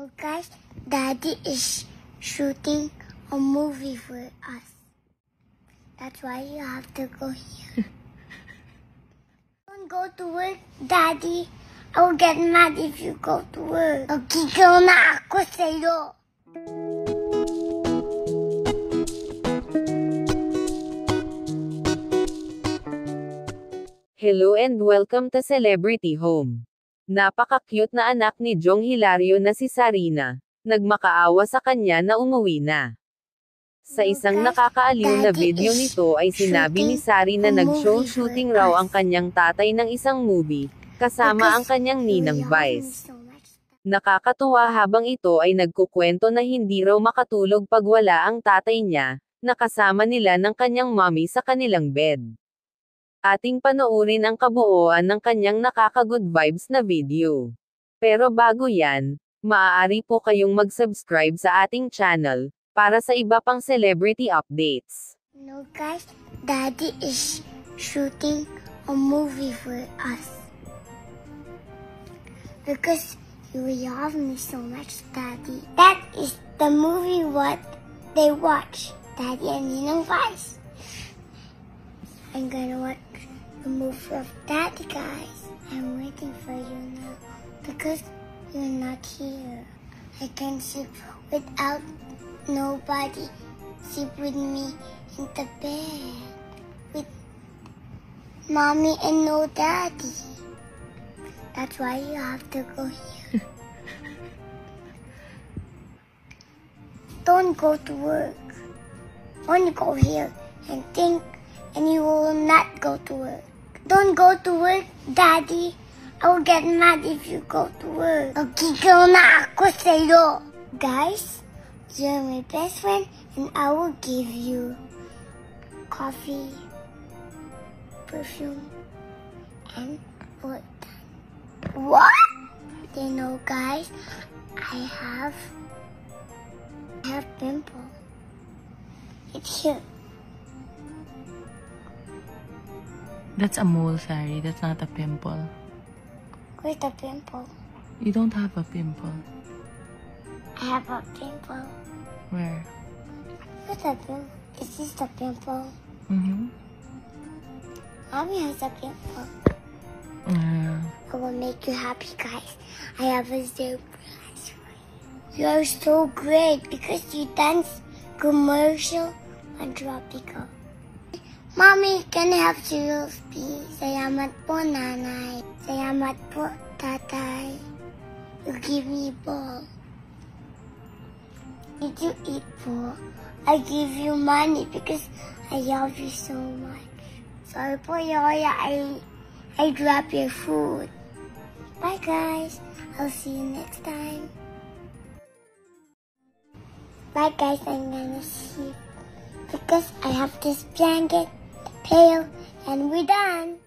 No, guys, Daddy is shooting a movie for us. That's why you have to go here. Don't go to work, Daddy. I will get mad if you go to work. Magigil na ako sa'yo. Hello and welcome to Celebrity Home. Napaka-cute na anak ni Jong Hilario na si Sarina. Nagmakaawa sa kanya na umuwi na. Sa isang nakakaaliw na video nito ay sinabi ni Sari na nag-show shooting raw ang kanyang tatay ng isang movie, kasama ang kanyang ninang Vice. Nakakatuwa habang ito ay nagkukwento na hindi raw makatulog pag wala ang tatay niya, nakasama nila ng kanyang mommy sa kanilang bed. Ating panoorin ang kabuuan ng kanyang nakaka-good vibes na video. Pero bago yan, maaari po kayong mag-subscribe sa ating channel, para sa iba pang celebrity updates. No, guys, Daddy is shooting a movie for us. Because you love me so much, Daddy. That is the movie what they watch, Daddy and Ninang Vice. I'm gonna watch the movie of Daddy, guys. I'm waiting for you now because you're not here. I can sleep without nobody. Sleep with me in the bed with Mommy and no Daddy. That's why you have to go here. Don't go to work. Only go here and think, and you will not go to work. Don't go to work, Daddy. I will get mad if you go to work. Magigil na ako sa'yo. Guys, you're my best friend and I will give you coffee, perfume, and what? What? You know, guys, I have pimple. It's here. That's a mole, Sari. That's not a pimple. Where's the pimple? You don't have a pimple. I have a pimple. Where? Where's the pimple? Is this the pimple? Mm-hmm. Mommy has a pimple. I will make you happy, guys. I have a surprise for you. You are so great because you dance commercial on Tropical. Mommy, can I have cereals, please? Salamat po, Nanay. Salamat po, Tatay. You give me ball. Did you eat po? I give you money because I love you so much. Sorry po, Yoya. I drop your food. Bye, guys. I'll see you next time. Bye, guys. I'm gonna sleep because I have this blanket, pail, and we're done.